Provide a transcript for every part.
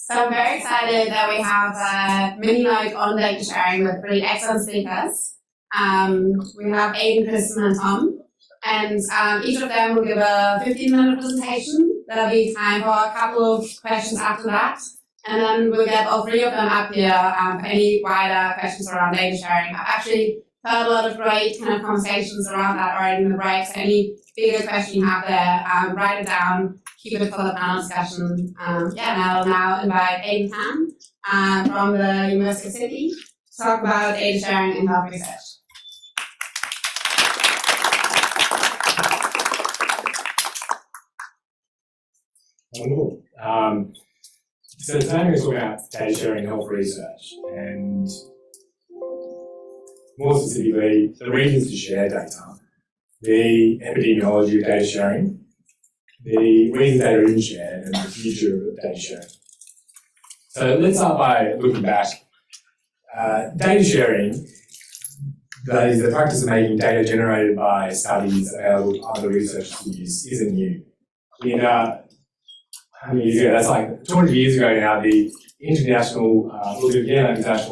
So I'm very excited that we have a mini MOOC on data sharing with really excellent speakers. We have Aidan, Kristan, and Tom, and each of them will give a 15-minute presentation. There'll be time for a couple of questions after that, and then we'll get all three of them up here for any wider questions around data sharing. I've actually heard a lot of great kind of conversations around that already in the break, so any bigger question you have there, write it down. Keep it for the panel discussion. And I'll now invite Aidan Tan from the University of Sydney to talk about data sharing in health research. Wonderful. So today I'm going to talk about data sharing in health research, and more specifically, the reasons to share data, the epidemiology of data sharing, the reasons data isn't shared, and the future of data sharing. So let's start by looking back. Data sharing, that is the practice of making data generated by studies available to other researchers to use, isn't new. How many years ago? That's like 200 years ago now, the International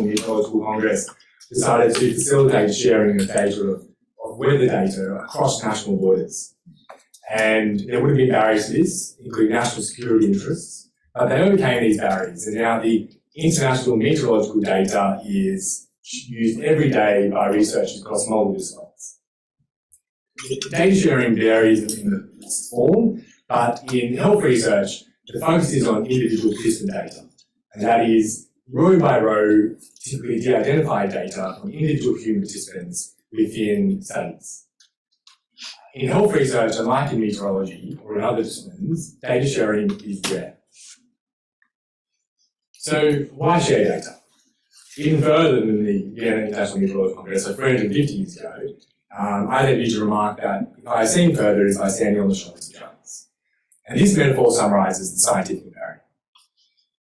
Meteorological Congress decided to facilitate sharing of data of weather data across national borders. And there would have been barriers to this, including national security interests, but they overcame these barriers, and now the international meteorological data is used every day by researchers across multiple disciplines. Data sharing varies in the form, but in health research, the focus is on individual participant data, and that is row by row, typically de-identified data from individual human participants within studies. In health research, unlike in meteorology or in other disciplines, data sharing is rare. So why share data? Even further than the Vienna International Meteorological Congress, so 350 years ago, I think you should remark that if I ascend further is by standing on the shoulders of giants. And this metaphor summarizes the scientific imperative.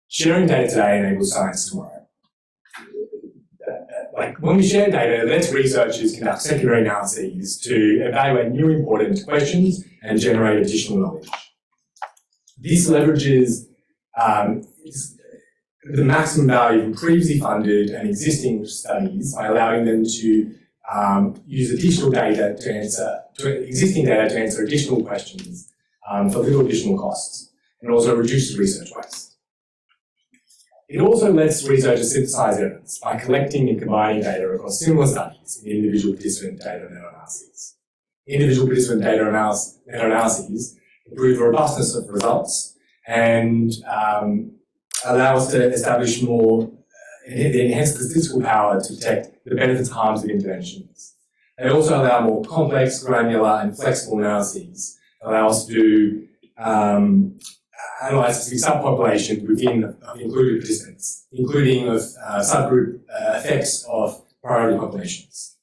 Sharing data today enables science tomorrow. When we share data, it lets researchers conduct secondary analyses to evaluate new important questions and generate additional knowledge. This leverages the maximum value from previously funded and existing studies by allowing them to use additional data to answer additional questions for little additional costs, and also reduces research waste. It also lets researchers synthesize evidence by collecting and combining data across similar studies in individual participant data meta-analyses. Individual participant data meta-analyses improve the robustness of results and allow us to establish enhance the statistical power to detect the benefits and harms of interventions. They also allow more complex, granular, and flexible analyses that allow us to do analyze specific subpopulations within included participants, including subgroup effects of priority populations.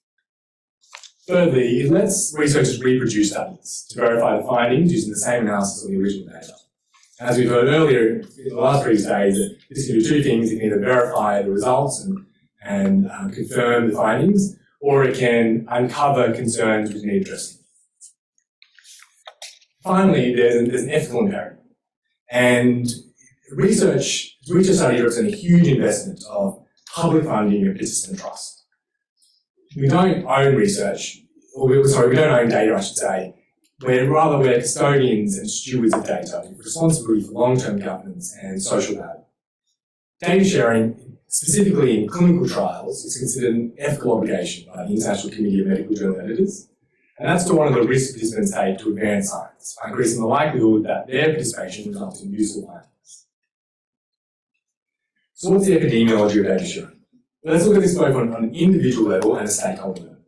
Thirdly, it lets researchers reproduce studies to verify the findings using the same analysis of the original data. As we've heard earlier in the last 3 days, this can do 2 things. It can either verify the results and confirm the findings, or it can uncover concerns which need addressing. Finally, there's an ethical imperative. And research studies represent a huge investment of public funding and participant trust. We don't own research, we don't own data, I should say. We're custodians and stewards of data with responsibility for long-term governance and social value. Data sharing, specifically in clinical trials, is considered an ethical obligation by the International Committee of Medical Journal Editors. And that's to one of the risks participants take to advance science, by increasing the likelihood that their participation results in useful findings. So what's the epidemiology of data sharing? Well, let's look at this both on an individual level and a stakeholder level.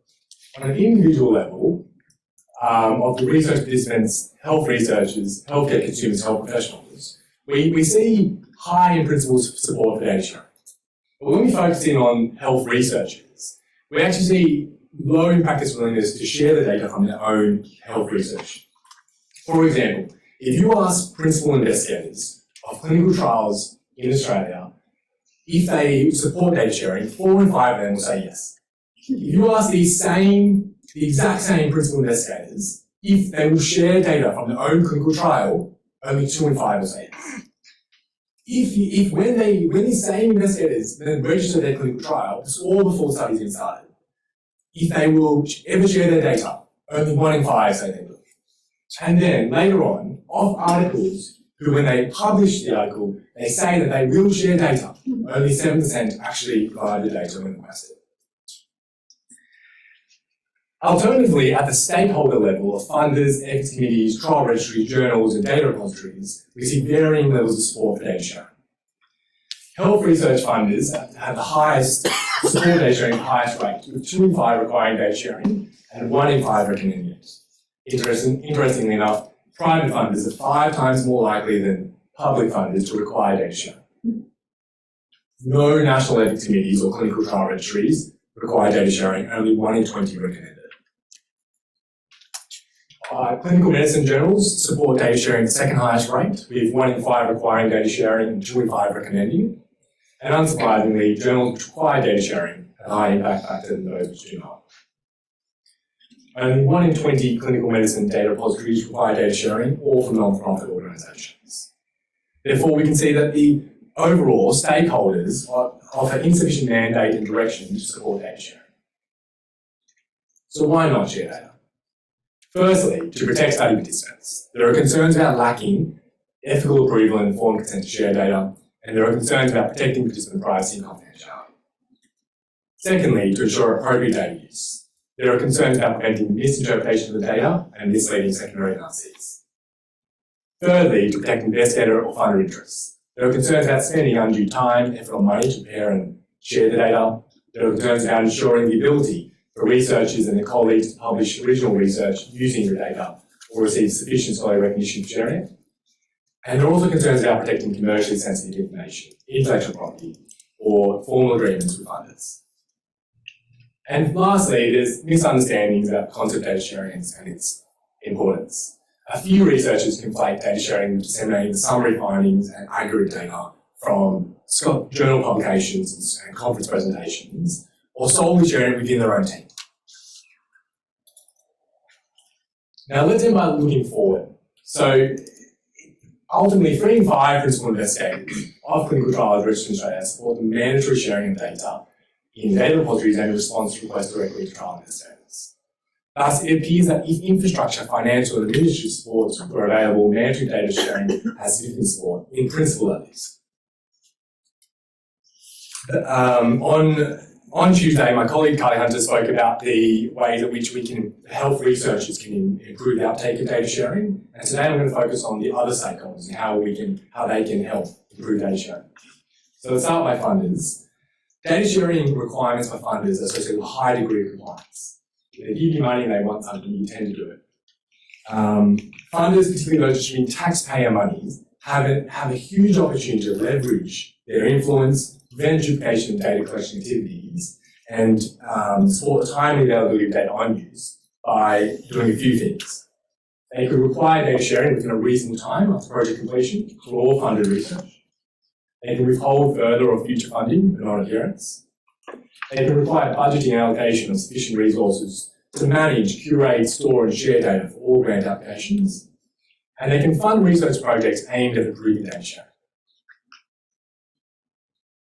On an individual level, of the research participants, health researchers, healthcare consumers, health professionals, we see high in principle support for data sharing. But when we focus in on health researchers, we actually see low in practice willingness to share the data from their own health research. For example, if you ask principal investigators of clinical trials in Australia if they support data sharing, 4 in 5 of them will say yes. If you ask the exact same principal investigators if they will share data from their own clinical trial, only 2 in 5 will say yes. when these same investigators then register their clinical trial, this all before studies even started, if they will ever share their data, only 1 in 5 say they will. And then later on, of articles who, when they publish the article, they say that they will share data, only 7% actually provide the data when requested. Alternatively, at the stakeholder level of funders, ethics committees, trial registries, journals, and data repositories, we see varying levels of support for data sharing. Health research funders have the highest support data sharing, the highest rate, with 2 in 5 requiring data sharing and 1 in 5 recommending it. Interestingly enough, private funders are 5 times more likely than public funders to require data sharing. No national ethics committees or clinical trial registries require data sharing, only 1 in 20 recommend it. Clinical medicine journals support data sharing at the second highest rate, with 1 in 5 requiring data sharing and 2 in 5 recommending it. And unsurprisingly, journals which require data sharing have a high impact factor than those which do not. Only 1 in 20 clinical medicine data repositories require data sharing, all from non-profit organisations. Therefore, we can see that the overall stakeholders offer insufficient mandate and direction to support data sharing. So why not share data? Firstly, to protect study participants. There are concerns about lacking ethical approval and informed consent to share data, and there are concerns about protecting participant privacy and confidentiality. Secondly, to ensure appropriate data use. There are concerns about preventing misinterpretation of the data and misleading secondary analyses. Thirdly, to protect investigator or funder interests. There are concerns about spending undue time, effort, or money to prepare and share the data. There are concerns about ensuring the ability for researchers and their colleagues to publish original research using the data or receive sufficient scholarly recognition for sharing it. And there are also concerns about protecting commercially sensitive information, intellectual property, or formal agreements with funders. And lastly, there's misunderstandings about the concept of data sharing and its importance. A few researchers conflate data sharing with disseminating the summary findings and aggregate data from journal publications and conference presentations, or solely sharing it within their own team. Now let's end by looking forward. So ultimately, 3 in 5 principal investigators of clinical trials registered in Australia support the mandatory sharing of data in data repositories and in response to requests directly to trial investigators. Thus, it appears that if infrastructure, financial and administrative supports were available, mandatory data sharing has significant support, in principle at least. On Tuesday, my colleague Kylie Hunter spoke about the ways in which health researchers can improve the uptake of data sharing. And today I'm going to focus on the other stakeholders and how they can help improve data sharing. So let's start by funders. Data sharing requirements by funders are associated with a high degree of compliance. If they give you money and they want something, you tend to do it. Funders, particularly those distributing taxpayer monies, have a huge opportunity to leverage their influence, prevent duplication of data collection activities, and support the timely availability of data on use by doing a few things. They could require data sharing within a reasonable time after project completion for all funded research. They can withhold further or future funding for non-adherence. They can require budgeting and allocation of sufficient resources to manage, curate, store and share data for all grant applications. And they can fund research projects aimed at improving data sharing.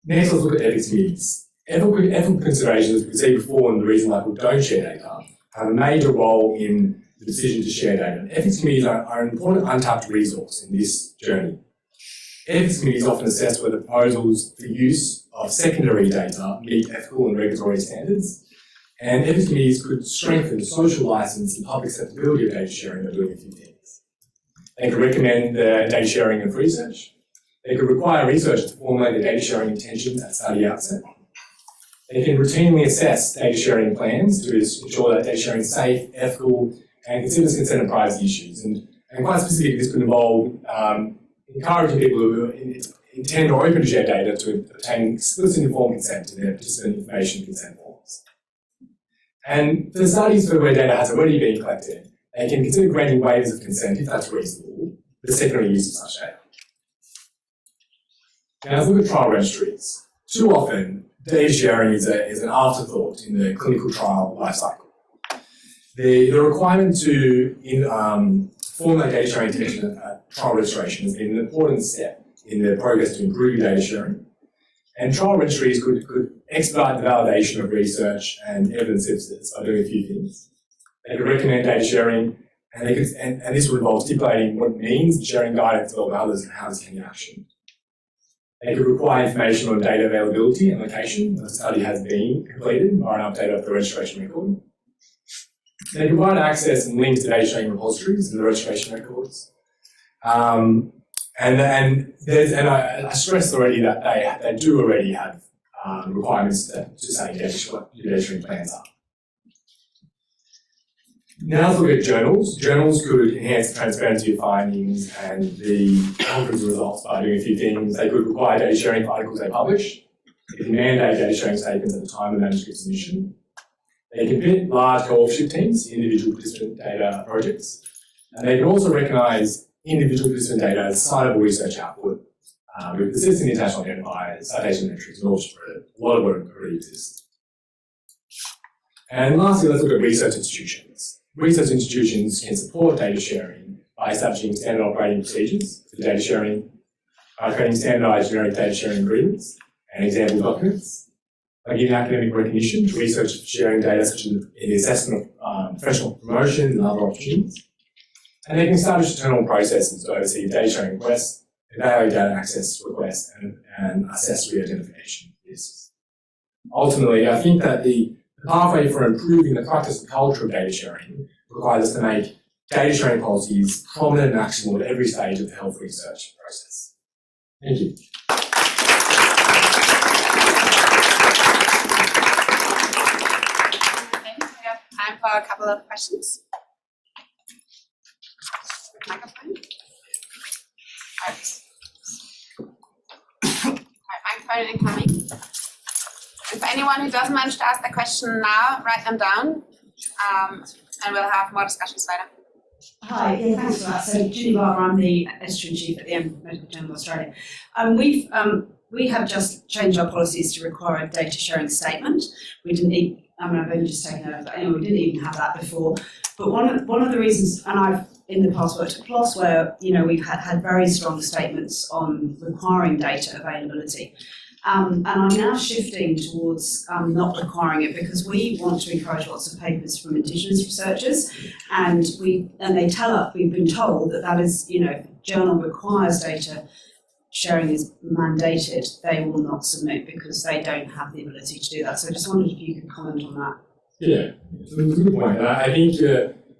Next, let's look at ethics committees. Ethical considerations, as we see before, and the reason why people don't share data, have a major role in the decision to share data. And ethics committees are an important untapped resource in this journey. Ethics committees often assess whether proposals for use of secondary data meet ethical and regulatory standards, and ethics committees could strengthen the social license and public acceptability of data sharing by doing a few things. They could recommend the data sharing of research. They could require researchers to formulate their data sharing intentions at study outset. They can routinely assess data sharing plans to ensure that data sharing is safe, ethical, and considers consent and privacy issues. And quite specifically, this could involve encouraging people who intend or open to share data to obtain explicit informed consent to their participant information consent forms. And for studies for where data has already been collected, they can consider granting waivers of consent if that's reasonable for the secondary use of such data. Now let's look at trial registries. Too often, data sharing is an afterthought in the clinical trial lifecycle. The requirement to formulate data sharing intention at trial registration has been an important step in the progress to improve data sharing. And trial registries could expedite the validation of research and evidence synthesis by doing a few things. They could recommend data sharing, and this would involve stipulating what it means, sharing guidance to others, and how this can be actioned. They could require information on data availability and location. The study has been completed by an update of the registration record. They provide access and links to data sharing repositories and the registration records. And I stressed already that they do already have requirements to say data sharing plans are. Now let's look at journals. Journals could enhance the transparency of findings and the conference results by doing a few things. They could require data sharing for articles they publish. They can mandate data sharing statements at the time of manuscript submission. They can fit large co-authorship teams in individual participant data projects. And they can also recognise individual participant data as citable research output with persistent international identifiers, citation metrics, and all spread. A lot of work already exists. And lastly, let's look at research institutions. Research institutions can support data sharing by establishing standard operating procedures for data sharing, creating standardised generic data sharing agreements and example documents, by giving academic recognition to research sharing data, such as in the assessment of professional promotion and other opportunities. And they can establish internal processes to oversee data sharing requests, evaluate data access requests, and assess re-identification risks. Ultimately, I think that the pathway for improving the practice and culture of data sharing requires us to make data sharing policies prominent and actionable at every stage of the health research process. Thank you. Okay, we have time for a couple of questions. Microphone. Microphone incoming. And for anyone who doesn't manage to ask the question now, write them down, and we'll have more discussions later. Hi, yeah, thanks for that. So, Julie Barber, I'm the editor-in-chief at the Medical Journal of Australia. We have just changed our policies to require a data sharing statement. We didn't even, I've only just taken it over, but anyway, we didn't even have that before. But one of the reasons, and I've in the past worked at PLOS, where we've had very strong statements on requiring data availability. And I'm now shifting towards not requiring it, because we want to encourage lots of papers from Indigenous researchers, and they tell us, we've been told that is, if a journal requires data sharing is mandated, they will not submit because they don't have the ability to do that. So I just wondered if you could comment on that. Yeah, it's a good point. I think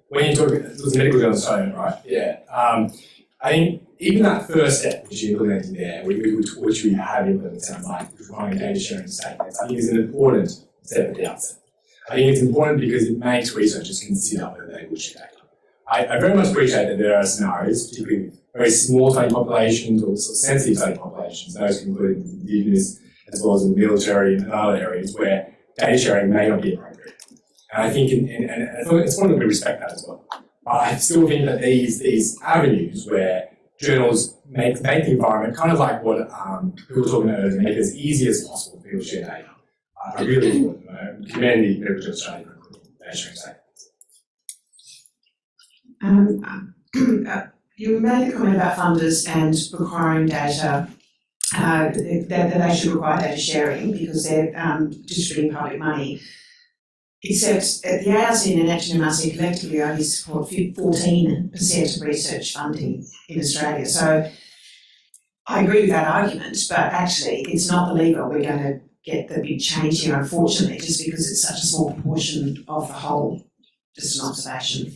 when you talk, it was Medical Journal of Australia, right? Yeah. I think even that first step, which you implemented there, which we have implemented, sounds like, requiring data sharing statements, I think is an important step at the outset. I think it's important because it makes researchers consider whether they will share data. I very much appreciate that there are scenarios, particularly very small study populations or sort of sensitive study populations, those including Indigenous as well as in the military and other areas where data sharing may not be appropriate. And I think it's one that we respect that as well. But I still think that these avenues where journals make the environment kind of like what people were talking about earlier, make it as easy as possible for people to share data, are really important. I commend the Medical Journal of Australia for data sharing statements. You made a comment about funders and requiring data, that they should require data sharing because they're distributing public money. Except the ARC and NHMRC collectively only support 14% of research funding in Australia. So I agree with that argument, but actually it's not the lever we're going to get the big change here, unfortunately, just because it's such a small proportion of the whole. Just an observation.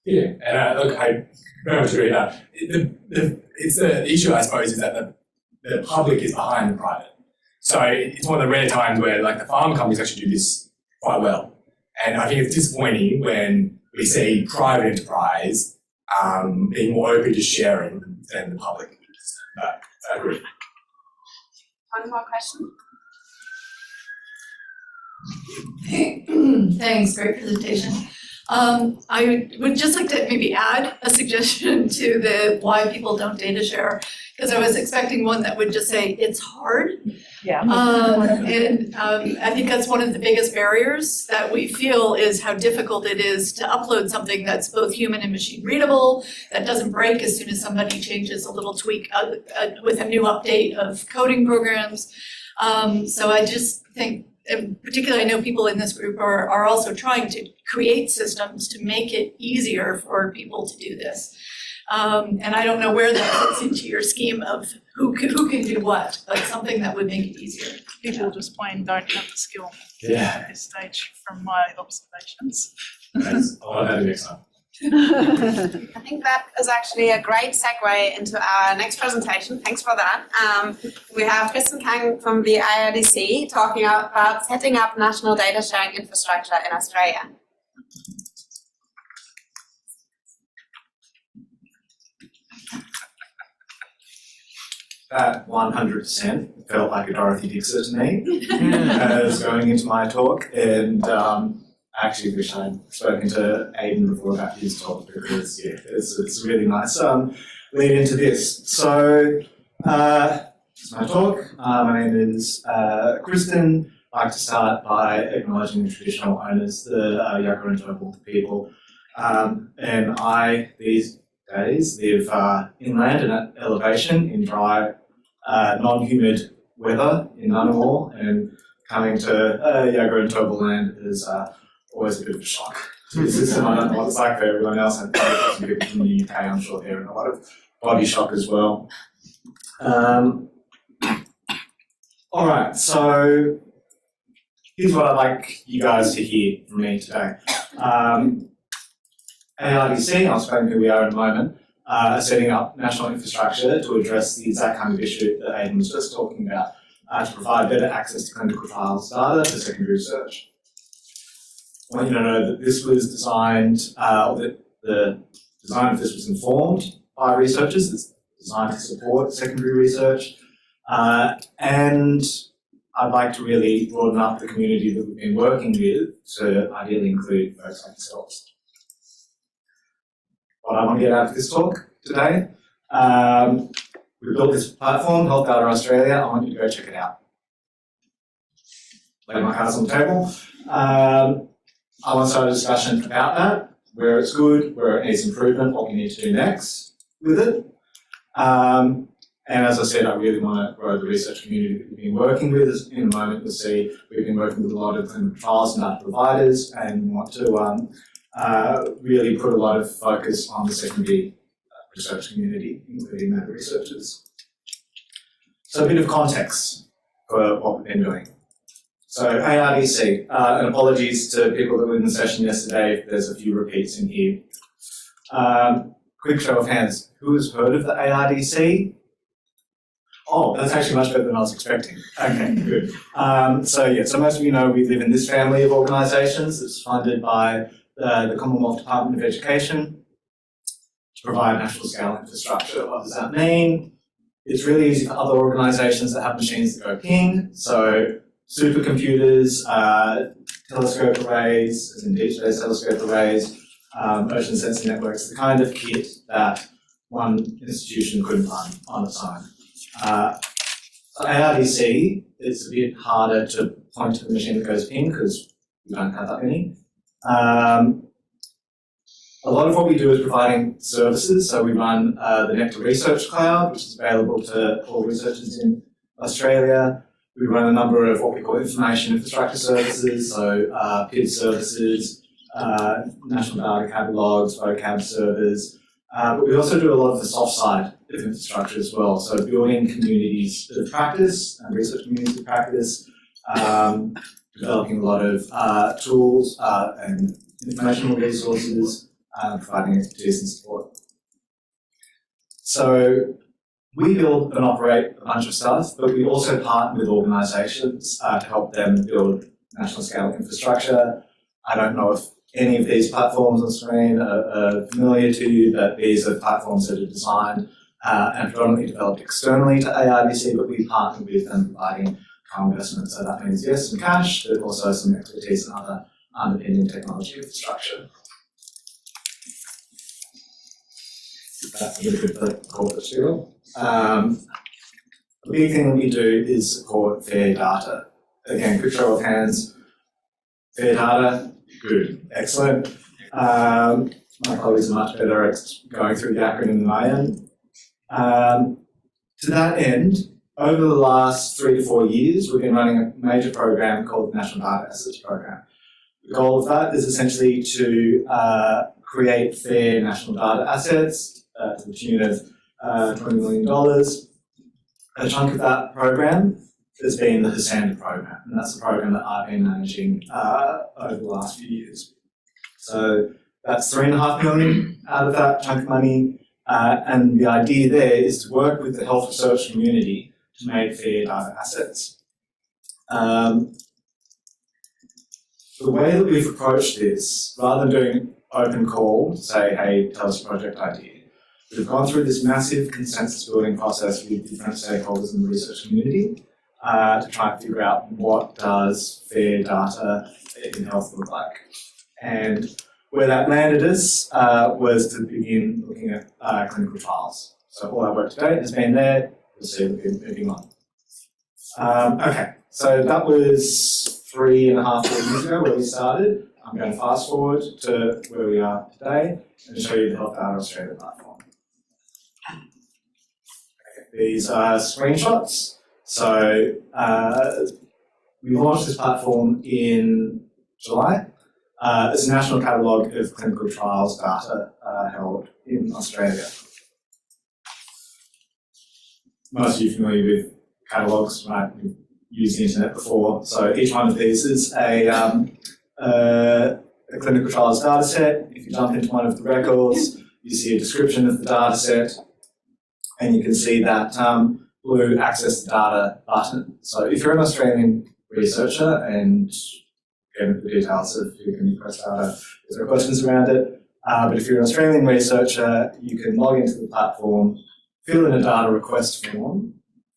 Yeah, and look, I very much agree with that. The issue, I suppose, is that the public is behind the private. So it's one of the rare times where the pharma companies actually do this quite well. And I think it's disappointing when we see private enterprise being more open to sharing than the public. But I agree. One more question. Thanks, great presentation. I would just like to maybe add a suggestion to the why people don't data share, because I was expecting one that would just say it's hard. Yeah. I think that's one of the biggest barriers that we feel is how difficult it is to upload something that's both human and machine readable, that doesn't break as soon as somebody changes a little tweak with a new update of coding programs. So I just think, and particularly I know people in this group are also trying to create systems to make it easier for people to do this. And I don't know where that fits into your scheme of who can do what, but something that would make it easier. People just plain don't have the skill Yeah. at this stage from my observations. Thanks. I'll have that next time. I think that is actually a great segue into our next presentation. Thanks for that. We have Kristan Kang from the IRDC talking about setting up national data sharing infrastructure in Australia. That 100% felt like a Dorothy Dixer to me as going into my talk, and I actually wish I'd spoken to Aidan before about his talk, because yeah, it's really nice lead into this. So it's my talk. My name is Kristan. I'd like to start by acknowledging the traditional owners, the Yagara and Turrbal people, and I these days live inland and at elevation in dry, non-humid weather in Ngunnawal, and coming to Yagara and Turrbal land is always a bit of a shock to the system. I don't know what it's like for everyone else. I'm some people from the UK, I'm sure they're in a lot of body shock as well. All right, so here's what I'd like you guys to hear from me today. AIDC, I'll explain who we are in a moment, setting up national infrastructure to address the exact kind of issue that Aidan was just talking about, to provide better access to clinical trials data for secondary research. I want you to know that this was designed, that the design of this was informed by researchers. It's designed to support secondary research, and I'd like to really broaden up the community that we've been working with to ideally include folks like yourselves. What I want to get out of this talk today, we built this platform, Health Data Australia. I want you to go check it out. Lay my cards on the table. I want to start a discussion about that, where it's good, where it needs improvement, what we need to do next with it. And as I said, I really want to grow the research community that we've been working with. In a moment, you'll see we've been working with a lot of clinical trials and data providers, and want to really put a lot of focus on the secondary research community, including meta researchers. So a bit of context for what we've been doing. So AIDC, and apologies to people that were in the session yesterday if there's a few repeats in here. Quick show of hands, who has heard of the AIDC? Oh, that's actually much better than I was expecting. Okay, good. So most of you know we live in this family of organisations that's funded by the Commonwealth Department of Education to provide national scale infrastructure. What does that mean? It's really easy for other organisations that have machines that go ping, so supercomputers, telescope arrays, as in deep space telescope arrays, ocean sensing networks, the kind of kit that one institution couldn't run on its own. AIDC, it's a bit harder to point to the machine that goes ping because we don't have that many. A lot of what we do is providing services. So we run the Nectar Research Cloud, which is available to all researchers in Australia. We run a number of what we call information infrastructure services, so PID services, national data catalogs, vocab servers. But we also do a lot of the soft side of infrastructure as well. So building communities of practice and research communities of practice, developing a lot of tools and informational resources, providing expertise and support. So we build and operate a bunch of stuff, but we also partner with organisations to help them build national scale infrastructure. I don't know if any of these platforms on screen are familiar to you, but these are platforms that are designed and predominantly developed externally to AIDC, but we partner with them providing co-investment. So that means, yes, some cash, but also some expertise and other underpinning technology infrastructure. That's a little bit of the corporate spiel. A big thing that we do is support fair data. Again, quick show of hands. Fair data, good, excellent. My colleagues are much better at going through the acronym than I am. To that end, over the last 3 to 4 years, we've been running a major program called the National Data Assets Program. The goal of that is essentially to create fair national data assets to the tune of $20 million. A chunk of that program has been the Hussander program, and that's the program that I've been managing over the last few years. So that's $3.5 million out of that chunk of money, and the idea there is to work with the health research community to make fair data assets. The way that we've approached this, rather than doing open call to say, hey, tell us your project idea, we've gone through this massive consensus building process with different stakeholders in the research community to try and figure out what does fair data in health look like. And where that landed us was to begin looking at clinical trials. So all our work to date has been there. You'll see we've been moving on. Okay, so that was 3.5 years ago where we started. I'm going to fast forward to where we are today and show you the Health Data Australia platform. Okay, these are screenshots. So we launched this platform in July. It's a national catalogue of clinical trials data held in Australia. Most of you are familiar with catalogues, right? We've used the internet before. So each one of these is a clinical trials data set. If you jump into one of the records, you see a description of the data set, and you can see that blue access the data button. So if you're an Australian researcher and again, the details of who can request data, if there are questions around it. But if you're an Australian researcher, you can log into the platform, fill in a data request form,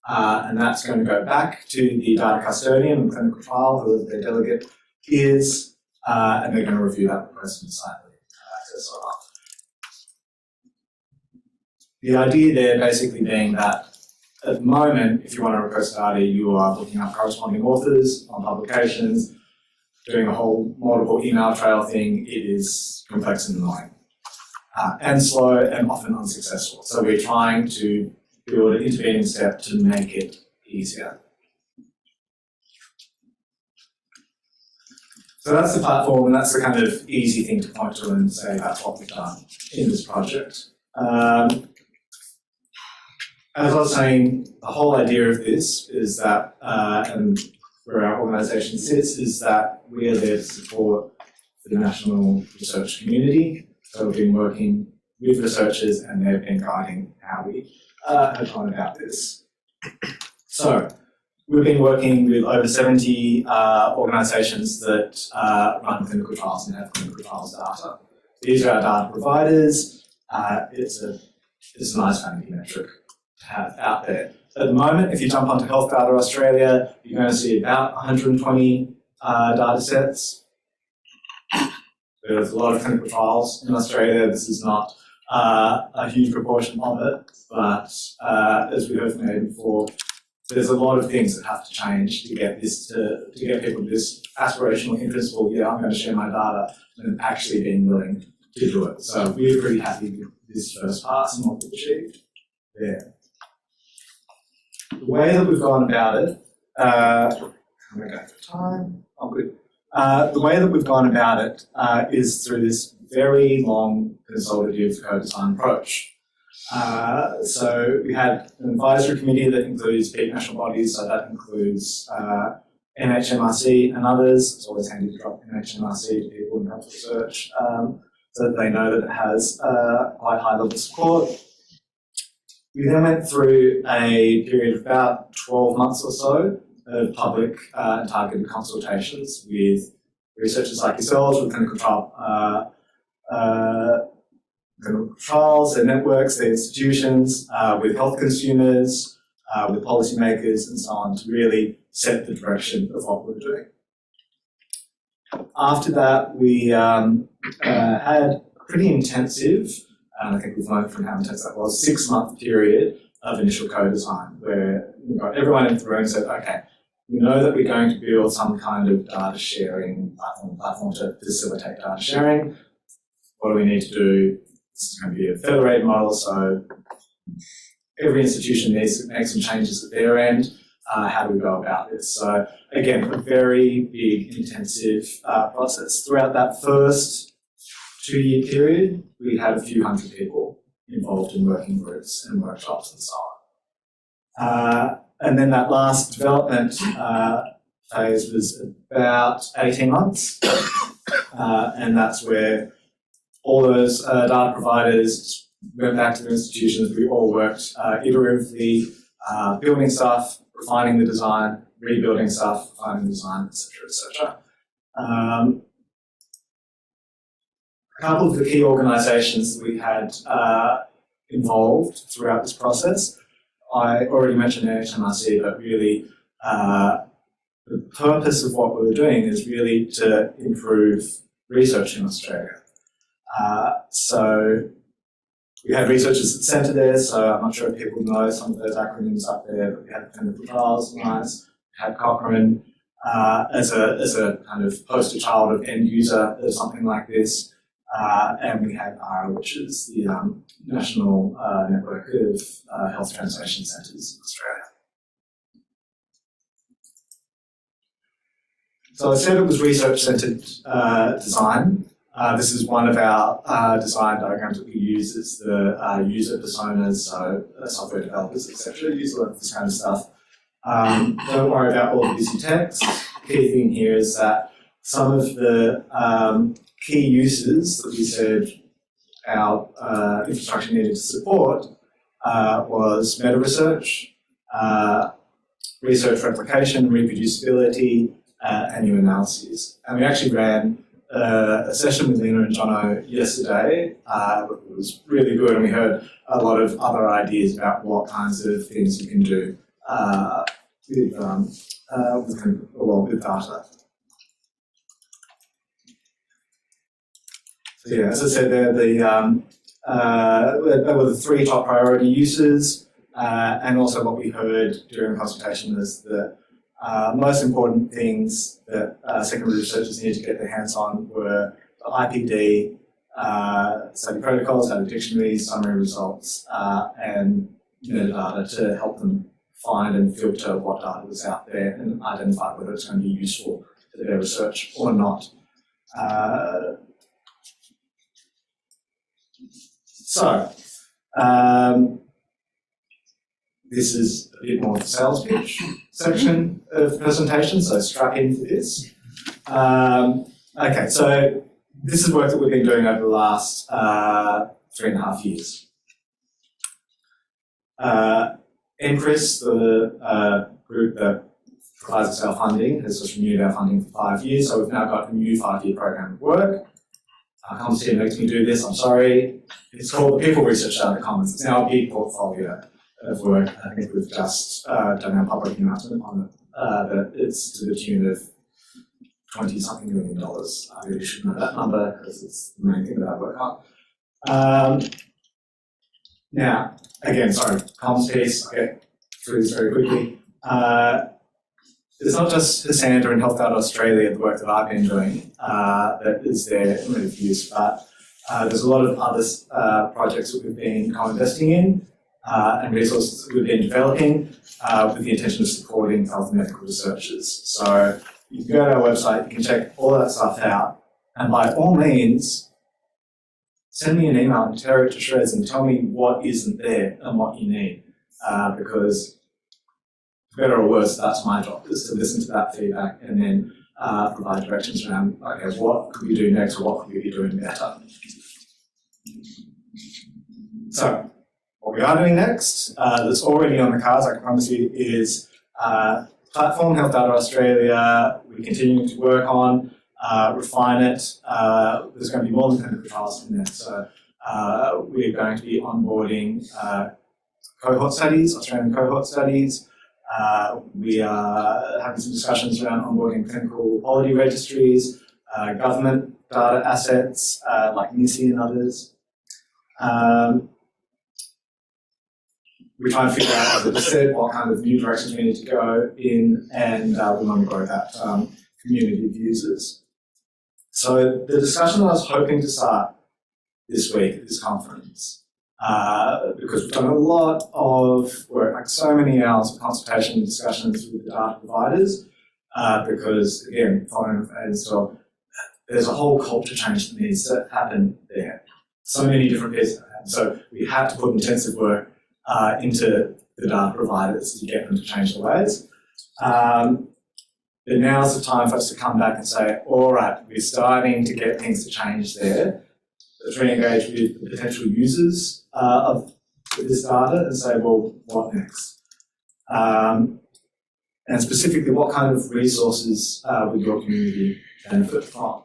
and that's going to go back to the data custodian in the clinical trial, whoever their delegate is, and they're going to review that request and decide whether you can access or not. The idea there basically being that at the moment, if you want to request data, you are looking up corresponding authors on publications, doing a whole multiple email trail thing. It is complex and annoying, and slow and often unsuccessful. So we're trying to build an intervening step to make it easier. So that's the platform, and that's the kind of easy thing to point to and say that's what we've done in this project. As I was saying, the whole idea of this is that, and where our organisation sits, is that we are there to support the national research community. So we've been working with researchers and they've been guiding how we have gone about this. So we've been working with over 70 organisations that run clinical trials and have clinical trials data. These are our data providers. It's a nice vanity metric to have out there. At the moment, if you jump onto Health Data Australia, you're going to see about 120 data sets. There's a lot of clinical trials in Australia. This is not a huge proportion of it, but as we heard from Aidan before, there's a lot of things that have to change to get this to get people to this aspirational in principle. Yeah, I'm going to share my data, and actually being willing to do it. So we're pretty happy with this first pass and what we've achieved there. The way that we've gone about it, I'm going to go for time. Oh, good. The way that we've gone about it is through this very long consultative co-design approach. So we had an advisory committee that includes peak national bodies, so that includes NHMRC and others. It's always handy to drop NHMRC to people in health research so that they know that it has quite high level support. We then went through a period of about 12 months or so of public and targeted consultations with researchers like yourselves, with clinical trials, their networks, their institutions, with health consumers, with policymakers and so on, to really set the direction of what we're doing. After that, we had a pretty intensive, and I think we've learned from how intense that was, 6-month period of initial co-design, where we got everyone into the room and said, okay, we know that we're going to build some kind of data sharing platform to facilitate data sharing. What do we need to do? This is going to be a federated model, so every institution needs to make some changes at their end. How do we go about this? So again, a very big, intensive process. Throughout that first 2-year period, we had a few hundred people involved in working groups and workshops and so on. And then that last development phase was about 18 months. And that's where all those data providers went back to their institutions. We all worked iteratively, building stuff, refining the design, rebuilding stuff, refining the design, etc., etc. A couple of the key organisations that we had involved throughout this process, I already mentioned HMRC, but really the purpose of what we were doing is really to improve research in Australia. So we had Researchers at Centre there, so I'm not sure if people know some of those acronyms up there, but we had Clinical Trials Alliance, we had Cochrane as a kind of poster child of end user of something like this, and we had ARA, which is the National Network of Health Translation Centres in Australia. So I said it was research-centred design. This is one of our design diagrams that we use as the user personas, so software developers, etc. use a lot of this kind of stuff. Don't worry about all the busy text. The key thing here is that some of the key uses that we said our infrastructure needed to support was meta-research, research replication, reproducibility, and new analyses. And we actually ran a session with Lene and Jono yesterday. It was really good, and we heard a lot of other ideas about what kinds of things you can do with data. So yeah, as I said, they were the 3 top priority uses, and also what we heard during the consultation is the most important things that secondary researchers need to get their hands on were the IPD, study protocols, data dictionaries, summary results, and metadata to help them find and filter what data was out there and identify whether it's going to be useful to their research or not. This is a bit more of the sales pitch section of the presentation, so strap in for this. Okay, so this is work that we've been doing over the last 3.5 years. NCRIS, the group that provides us our funding, has just renewed our funding for 5 years, so we've now got a new 5-year program of work. Comms team makes me do this, I'm sorry. It's called the People Research Data Commons. It's now a big portfolio of work. I think we've just done our public announcement on it, that it's to the tune of $20-something million. I really should know that number because it's the main thing that I work on. Now, again, sorry, comms piece, I'll get through this very quickly. It's not just Cassandra and Health Data Australia, the work that I've been doing, that is there in use, but there's a lot of other projects that we've been co-investing in and resources that we've been developing with the intention of supporting health and medical researchers. So you can go to our website, you can check all that stuff out, and by all means, send me an email and tear it to shreds and tell me what isn't there and what you need, because for better or worse, that's my job, is to listen to that feedback and then provide directions around, okay, what could we do next or what could we be doing better? So, what we are doing next, that's already on the cards, I can promise you, is platform Health Data Australia. We're continuing to work on, refine it. There's going to be more than clinical trials in there. So we're going to be onboarding cohort studies, Australian cohort studies. We are having some discussions around onboarding clinical quality registries, government data assets like NICI and others. we try and figure out, as I just said, what kind of new directions we need to go in, and we want to grow that community of users. So the discussion that I was hoping to start this week at this conference, because we've done a lot of work, like so many hours of consultation and discussions with the data providers, because again, following with Aidan's talk, there's a whole culture change that needs to happen there. So many different pieces. So we had to put intensive work into the data providers to get them to change their ways. But now's the time for us to come back and say, all right, we're starting to get things to change there. Let's re-engage with the potential users of this data and say, well, what next? And specifically, what kind of resources would your community benefit from?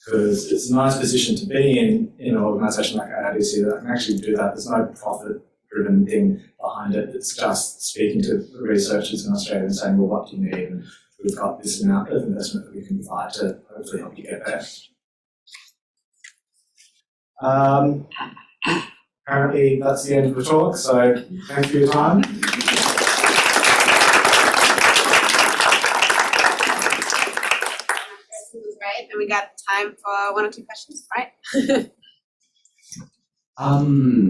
Because it's a nice position to be in an organisation like AIDC that can actually do that. There's no profit-driven thing behind it. It's just speaking to the researchers in Australia and saying, well, what do you need? And we've got this amount of investment that we can provide to hopefully help you get there. Apparently, that's the end of the talk, so thanks for your time. Right, and we got time for 1 or 2 questions, right?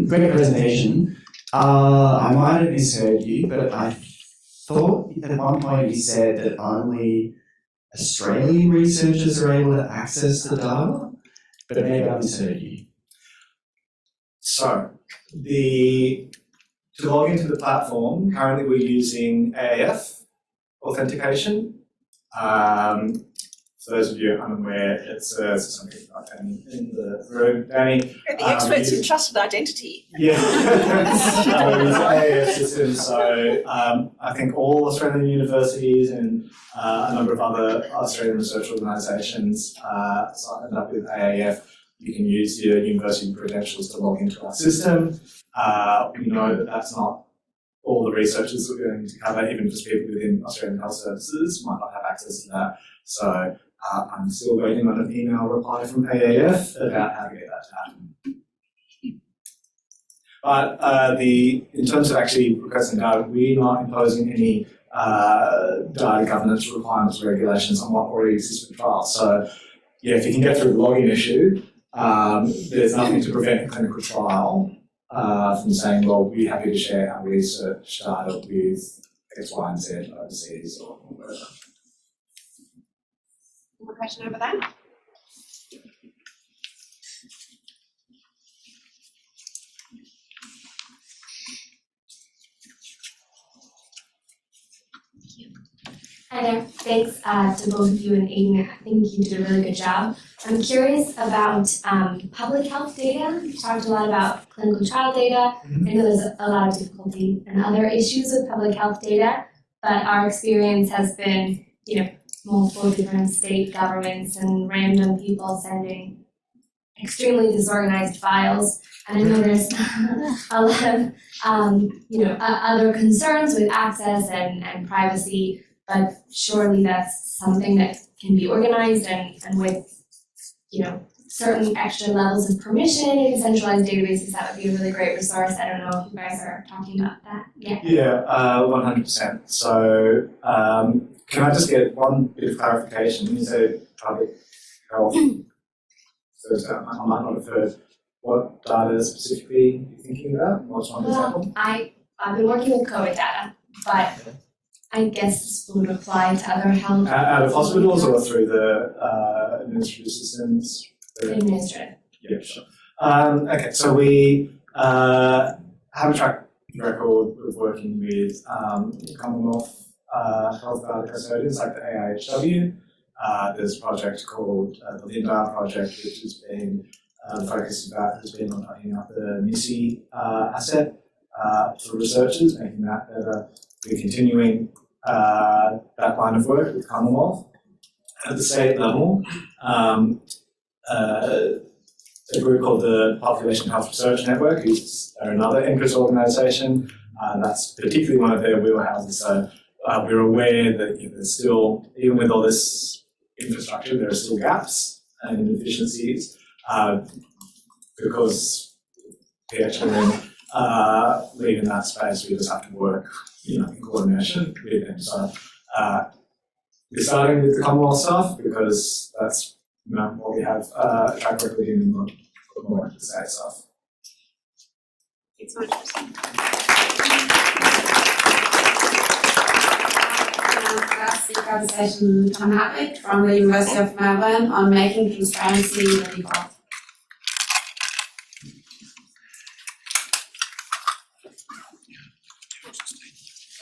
Great presentation. I might have misheard you, but I thought at one point you said that only Australian researchers are able to access the data, but maybe I misheard you. So, to log into the platform, currently we're using AAF authentication. For those of you unaware, it's something like Danny in the room. Danny. We're the experts in trusted identity. Yeah. It's AAF system, so I think all Australian universities and a number of other Australian research organisations signed up with AAF. You can use your university credentials to log into our system. We know that that's not all the researchers that we're going to cover, even just people within Australian Health Services might not have access to that. So I'm still waiting on an email reply from AAF about how to get that to happen. But in terms of actually requesting data, we're not imposing any data governance requirements or regulations on what already exists for the trial. So yeah, if you can get through the login issue, there's nothing to prevent a clinical trial from saying, well, we're happy to share our research data with X, Y, and Z overseas or whatever. One question over there. Hi there. Thanks to both of you and Aidan. I think you did a really good job. I'm curious about public health data. You talked a lot about clinical trial data. I know there's a lot of difficulty and other issues with public health data, but our experience has been, multiple different state governments and random people sending extremely disorganized files. And I know there's a lot of, other concerns with access and privacy. But surely that's something that can be organized and with, certain extra levels of permission in centralized databases, that would be a really great resource. I don't know if you guys are talking about that yet. Yeah, 100%. So can I just get one bit of clarification? You say public health. So I might not have heard what data specifically you're thinking about. What's one example? I've been working with COVID data, but I guess this would apply to other health. Out of hospitals or through the administrative systems? Administrative. Yeah, sure. Okay, so we have a track record of working with Commonwealth health data custodians like the AIHW. There's a project called the Linda project, which has been focused about has been on opening up the NICI asset for researchers, making that better. We're continuing that line of work with Commonwealth. At the state level, a group called the Population Health Research Network, who's another NCRIS organisation. That's particularly one of their wheelhouses. So we're aware that there's still, even with all this infrastructure, there are still gaps and inefficiencies because PHM and compete in that space. We just have to work, in coordination with them. So we're starting with the Commonwealth stuff because that's what we have a track record in the more the state stuff. Thanks so much, Kristan. Last speaker of the session, Tom Hardwicke from the University of Melbourne on making transparency the default.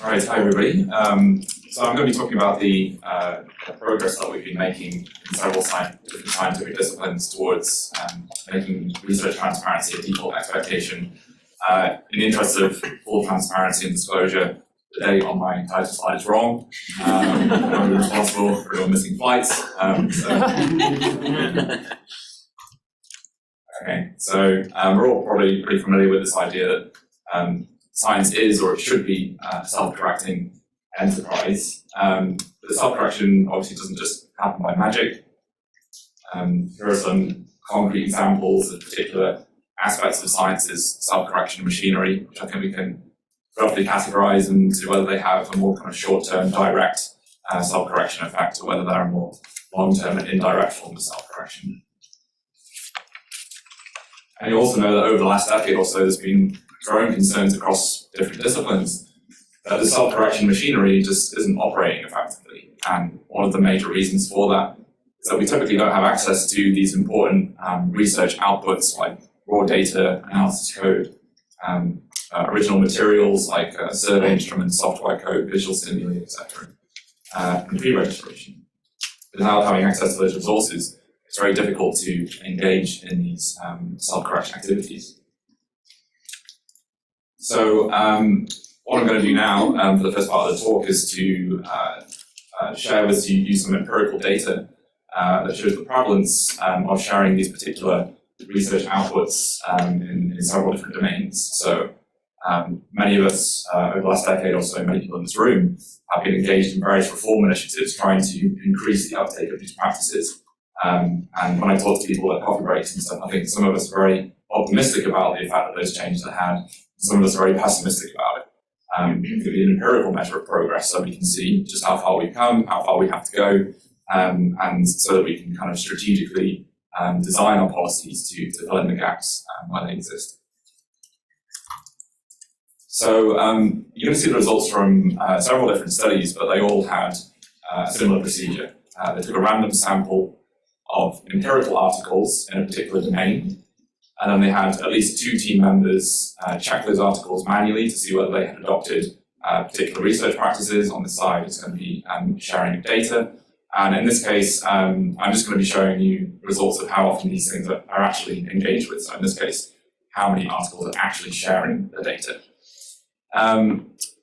All right, hi everybody. So I'm going to be talking about the progress that we've been making in several different scientific disciplines towards making research transparency a default expectation. In the interest of full transparency and disclosure, the date on my title slide is wrong. I'm responsible for all missing flights. Okay, so we're all probably pretty familiar with this idea that science is, or it should be, a self-correcting enterprise. The self-correction obviously doesn't just happen by magic. Here are some concrete examples of particular aspects of science's self-correction machinery, which I think we can roughly categorize into whether they have a more kind of short-term direct self-correction effect, or whether they're a more long-term and indirect form of self-correction. And you also know that over the last decade or so, there's been growing concerns across different disciplines that the self-correction machinery just isn't operating effectively. And one of the major reasons for that is that we typically don't have access to these important research outputs like raw data, analysis code, original materials like survey instruments, software code, visual stimuli, etc., and pre-registration. Without having access to those resources, it's very difficult to engage in these self-correction activities. So what I'm going to do now for the first part of the talk is to share with you some empirical data that shows the prevalence of sharing these particular research outputs in several different domains. So many of us over the last decade or so, many people in this room, have been engaged in various reform initiatives trying to increase the uptake of these practices. And when I talk to people at coffee breaks and stuff, I think some of us are very optimistic about the effect that those changes have had. Some of us are very pessimistic about it. It could be an empirical measure of progress, so we can see just how far we've come, how far we have to go, and so that we can kind of strategically design our policies to fill in the gaps where they exist. So you're going to see the results from several different studies, but they all had a similar procedure. They took a random sample of empirical articles in a particular domain, and then they had at least 2 team members check those articles manually to see whether they had adopted particular research practices. On this side, it's going to be sharing of data. And in this case, I'm just going to be showing you results of how often these things are actually engaged with. So in this case, how many articles are actually sharing the data.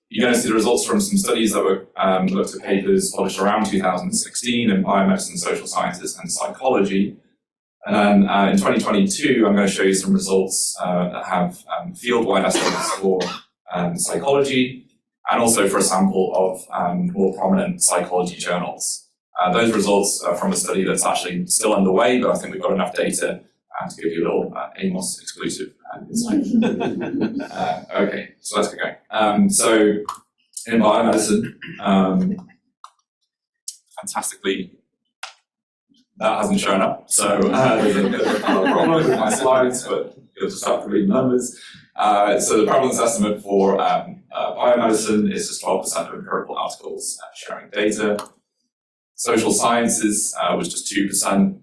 You're going to see the results from some studies that were looked at papers published around 2016 in biomedicine, social sciences, and psychology. And then in 2022, I'm going to show you some results that have field-wide estimates for psychology, and also for a sample of more prominent psychology journals. Those results are from a study that's actually still underway, but I think we've got enough data to give you a little AIMOS exclusive insight. Okay, so let's get going. So in biomedicine, fantastically, that hasn't shown up. So there's a bit of a problem with my slides, but you'll just have to read numbers. So the prevalence estimate for biomedicine is just 12% of empirical articles sharing data. Social sciences was just 2%,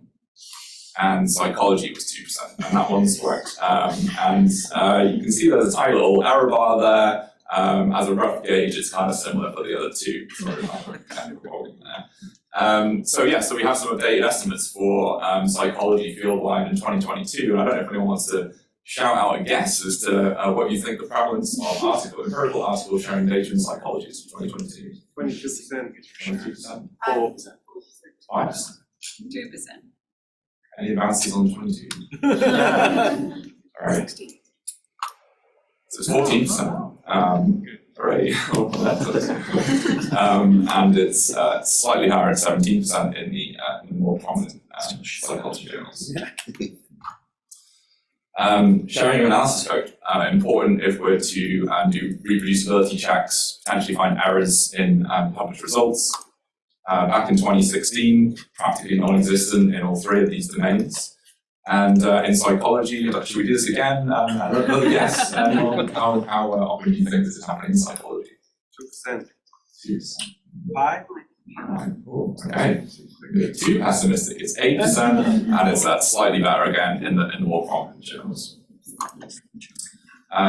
and psychology was 2%, and that one's correct. And you can see there's a tiny little error bar there. As a rough gauge, it's kind of similar for the other 2. So we have some updated estimates for psychology field-wide in 2022, and I don't know if anyone wants to shout out a guess as to what you think the prevalence of empirical articles sharing data in psychology is for 2022. 22%. 22%. 4%. 5%. 2%. Any advances on 22? All right. So it's 14%. Hooray. And it's slightly higher at 17% in the more prominent psychology journals. Sharing of analysis code, important if we're to do reproducibility checks, potentially find errors in published results. Back in 2016, practically non-existent in all three of these domains. And in psychology, should we do this again? Another guess on how often do you think this is happening in psychology? 2%. 2%. 5? Oh, okay. Too pessimistic. It's 8%, and it's slightly better again in the more prominent journals.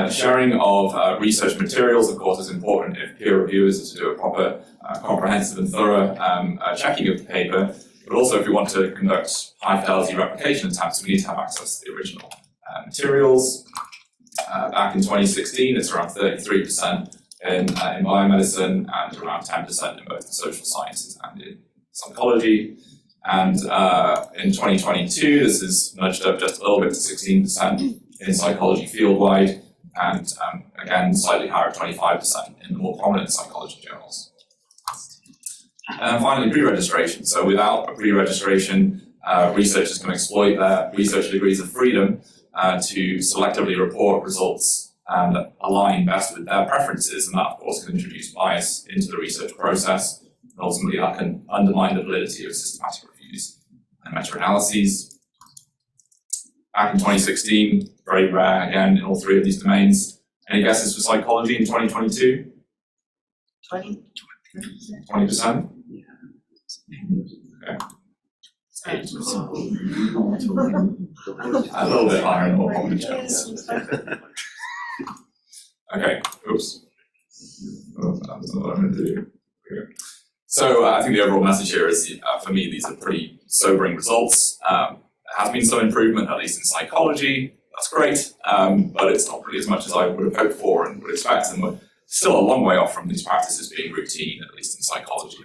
Sharing of research materials, of course, is important if peer reviewers are to do a proper, comprehensive and thorough checking of the paper, but also if we want to conduct high-fidelity replication attempts, we need to have access to the original materials. Back in 2016, it's around 33% in biomedicine and around 10% in both the social sciences and in psychology. And in 2022, this is nudged up just a little bit to 16% in psychology field-wide, and again, slightly higher at 25% in the more prominent psychology journals. And finally, pre-registration. So without a pre-registration, researchers can exploit their research degrees of freedom to selectively report results that align best with their preferences, and that, of course, can introduce bias into the research process, and ultimately that can undermine the validity of systematic reviews and meta-analyses. Back in 2016, very rare, again, in all three of these domains. Any guesses for psychology in 2022? 20%? Okay. 8%. A little bit higher in more common journals. Okay, oops. Oh, that's not what I'm going to do. Okay. So I think the overall message here is, for me, these are pretty sobering results. There has been some improvement, at least in psychology. That's great, but it's not really as much as I would have hoped for and would expect, and we're still a long way off from these practices being routine, at least in psychology.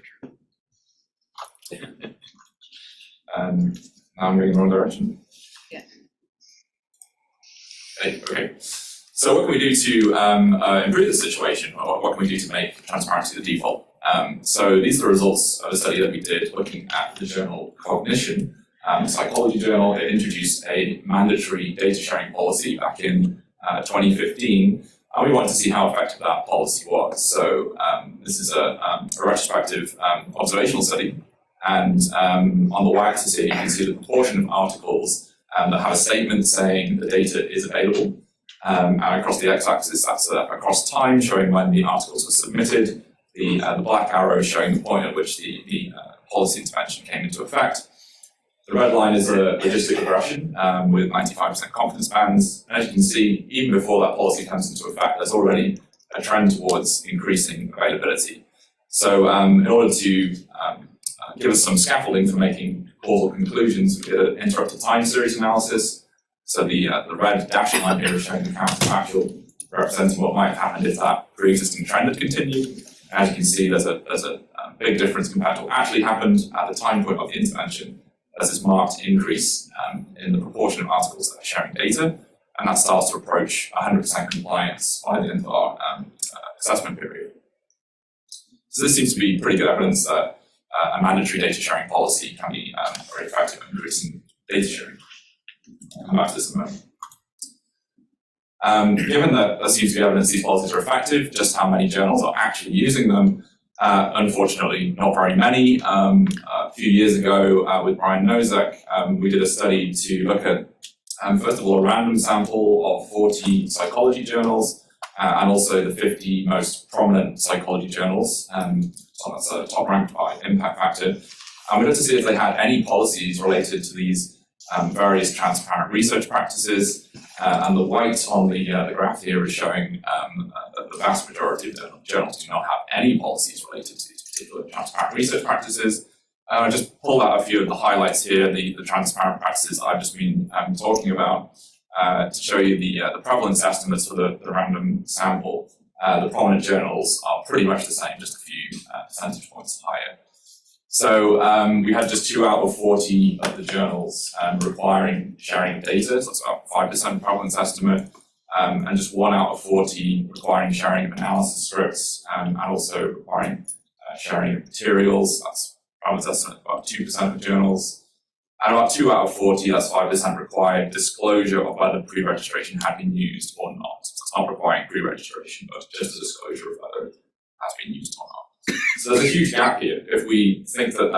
Now I'm going in the wrong direction. Yeah. Okay. So what can we do to improve the situation? Or what can we do to make transparency the default? So these are the results of a study that we did looking at the journal Cognition, psychology journal. It introduced a mandatory data sharing policy back in 2015, and we wanted to see how effective that policy was. So this is a retrospective observational study, and on the y-axis here you can see the proportion of articles that have a statement saying the data is available. And across the x-axis, that's across time, showing when the articles were submitted. The black arrow showing the point at which the policy intervention came into effect. The red line is a logistic regression with 95% confidence bands. And as you can see, even before that policy comes into effect, there's already a trend towards increasing availability. So in order to give us some scaffolding for making causal conclusions, we did an interrupted time series analysis. So the red dashed line here is showing the counterfactual, representing what might have happened if that pre-existing trend had continued. As you can see, there's a big difference compared to what actually happened at the time point of the intervention. There's this marked increase in the proportion of articles that are sharing data, and that starts to approach 100% compliance by the end of our assessment period. So this seems to be pretty good evidence that a mandatory data sharing policy can be very effective in increasing data sharing. I'll come back to this in a moment. Given that there seems to be evidence these policies are effective, just how many journals are actually using them? Unfortunately, not very many. A few years ago, with Brian Nosek, we did a study to look at, first of all, a random sample of 40 psychology journals, and also the 50 most prominent psychology journals. So that's top ranked by impact factor. And we looked to see if they had any policies related to these various transparent research practices, and the white on the graph here is showing that the vast majority of journals do not have any policies related to these particular transparent research practices. I just pulled out a few of the highlights here, the transparent practices I've just been talking about, to show you the prevalence estimates for the random sample. The prominent journals are pretty much the same, just a few percentage points higher. So we had just 2 out of 40 of the journals requiring sharing of data, so that's about 5% prevalence estimate, and just 1 out of 40 requiring sharing of analysis scripts, and also requiring sharing of materials. That's prevalence estimate about 2% of journals. And about 2 out of 40, that's 5%, required disclosure of whether pre-registration had been used or not. So it's not requiring pre-registration, but just a disclosure of whether it has been used or not. So there's a huge gap here. If we think that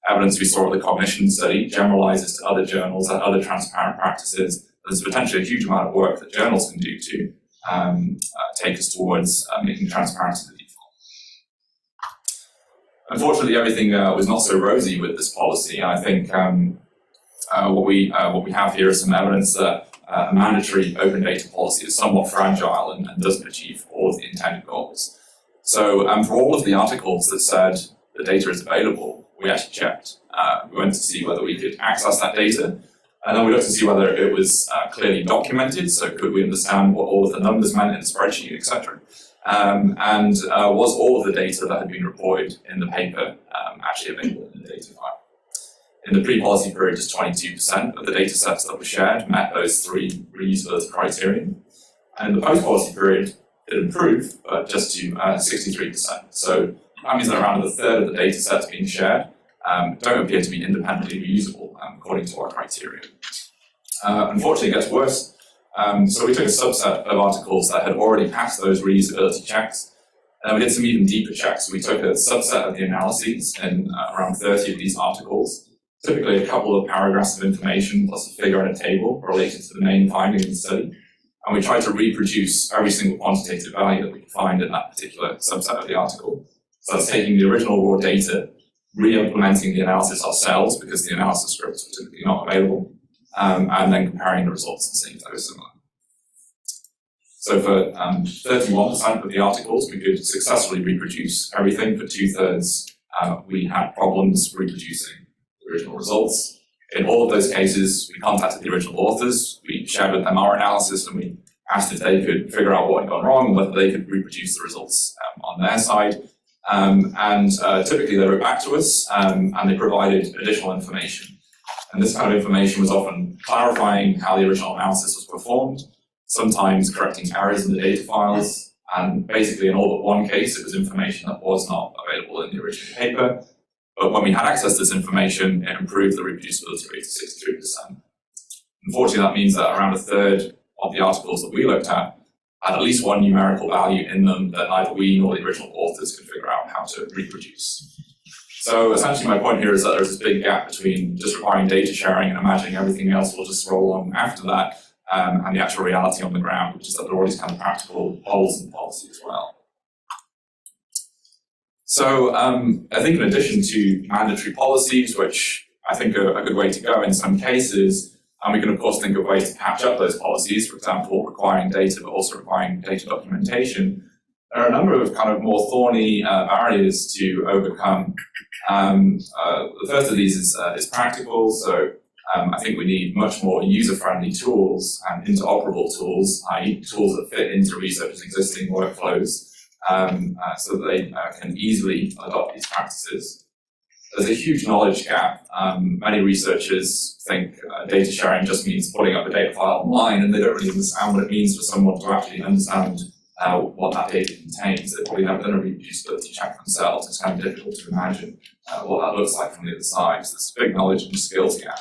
evidence we saw at the cognition study generalizes to other journals and other transparent practices, there's potentially a huge amount of work that journals can do to take us towards making transparency the default. Unfortunately, everything was not so rosy with this policy. I think what we have here is some evidence that a mandatory open data policy is somewhat fragile and doesn't achieve all of the intended goals. So for all of the articles that said the data is available, we actually checked. We went to see whether we could access that data, and then we looked to see whether it was clearly documented, so could we understand what all of the numbers meant in the spreadsheet, etc. And was all of the data that had been reported in the paper actually available in the data file. In the pre-policy period, just 22% of the data sets that were shared met those 3 reusability criteria. And in the post-policy period, it improved, but just to 63%. So that means that around a third of the data sets being shared don't appear to be independently reusable according to our criteria. Unfortunately, it gets worse. So we took a subset of articles that had already passed those reusability checks, and we did some even deeper checks. So we took a subset of the analyses in around 30 of these articles, typically a couple of paragraphs of information plus a figure and a table related to the main finding of the study. And we tried to reproduce every single quantitative value that we could find in that particular subset of the article. So that's taking the original raw data, re-implementing the analysis ourselves because the analysis scripts were typically not available, and then comparing the results and seeing if they were similar. So for 31% of the articles, we could successfully reproduce everything. For 2/3, we had problems reproducing the original results. In all of those cases, we contacted the original authors, we shared with them our analysis, and we asked if they could figure out what had gone wrong and whether they could reproduce the results on their side. Typically they wrote back to us and they provided additional information. And this kind of information was often clarifying how the original analysis was performed, sometimes correcting errors in the data files, and basically in all but one case, it was information that was not available in the original paper. But when we had access to this information, it improved the reproducibility rate to 63%. Unfortunately, that means that around a third of the articles that we looked at had at least one numerical value in them that neither we nor the original authors could figure out how to reproduce. So essentially my point here is that there's this big gap between just requiring data sharing and imagining everything else will just roll on after that, and the actual reality on the ground, which is that there are all these kind of practical holes in policy as well. So I think in addition to mandatory policies, which I think are a good way to go in some cases, and we can of course think of ways to patch up those policies, for example, requiring data, but also requiring data documentation. There are a number of kind of more thorny barriers to overcome. The first of these is practical. So I think we need much more user-friendly tools and interoperable tools, i.e. tools that fit into researchers' existing workflows, so that they can easily adopt these practices. There's a huge knowledge gap. Many researchers think data sharing just means putting up a data file online, and they don't really understand what it means for someone to actually understand what that data contains. They've probably never done a reproducibility check themselves. It's kind of difficult to imagine what that looks like from the other side. So there's a big knowledge and skills gap.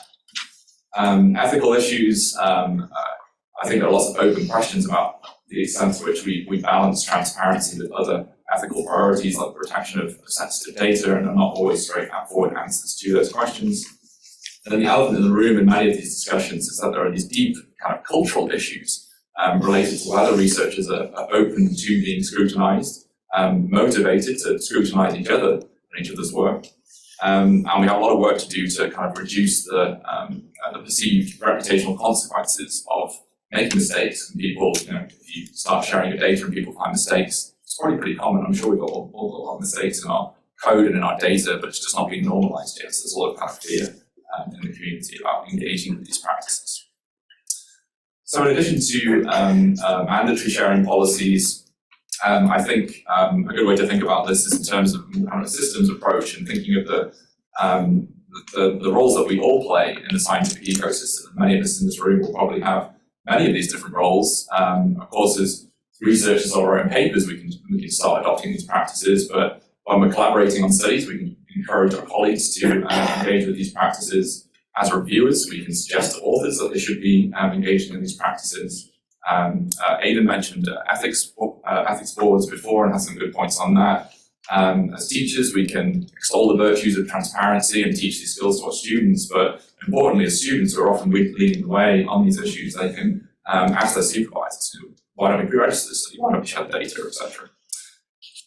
Ethical issues, I think there are lots of open questions about the extent to which we balance transparency with other ethical priorities like the protection of sensitive data, and are not always straightforward answers to those questions. And then the elephant in the room in many of these discussions is that there are these deep kind of cultural issues related to whether researchers are open to being scrutinized, motivated to scrutinize each other and each other's work. And we have a lot of work to do to kind of reduce the perceived reputational consequences of making mistakes. And people, if you start sharing your data and people find mistakes, it's probably pretty common. I'm sure we've got all a lot of mistakes in our code and in our data, but it's just not being normalized yet. So there's a lot of kind of fear in the community about engaging with these practices. So in addition to mandatory sharing policies, I think a good way to think about this is in terms of kind of a systems approach and thinking of the roles that we all play in the scientific ecosystem. Many of us in this room will probably have many of these different roles. Of course, as researchers of our own papers, we can start adopting these practices, but when we're collaborating on studies, we can encourage our colleagues to engage with these practices. As reviewers, we can suggest to authors that they should be engaging in these practices. Aidan mentioned ethics boards before and has some good points on that. As teachers, we can extol the virtues of transparency and teach these skills to our students, but importantly, as students who are often leading the way on these issues, they can ask their supervisors, why don't we pre-register this study, why don't we share data, etc.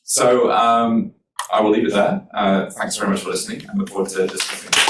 So I will leave it there. Thanks very much for listening and look forward to discussing.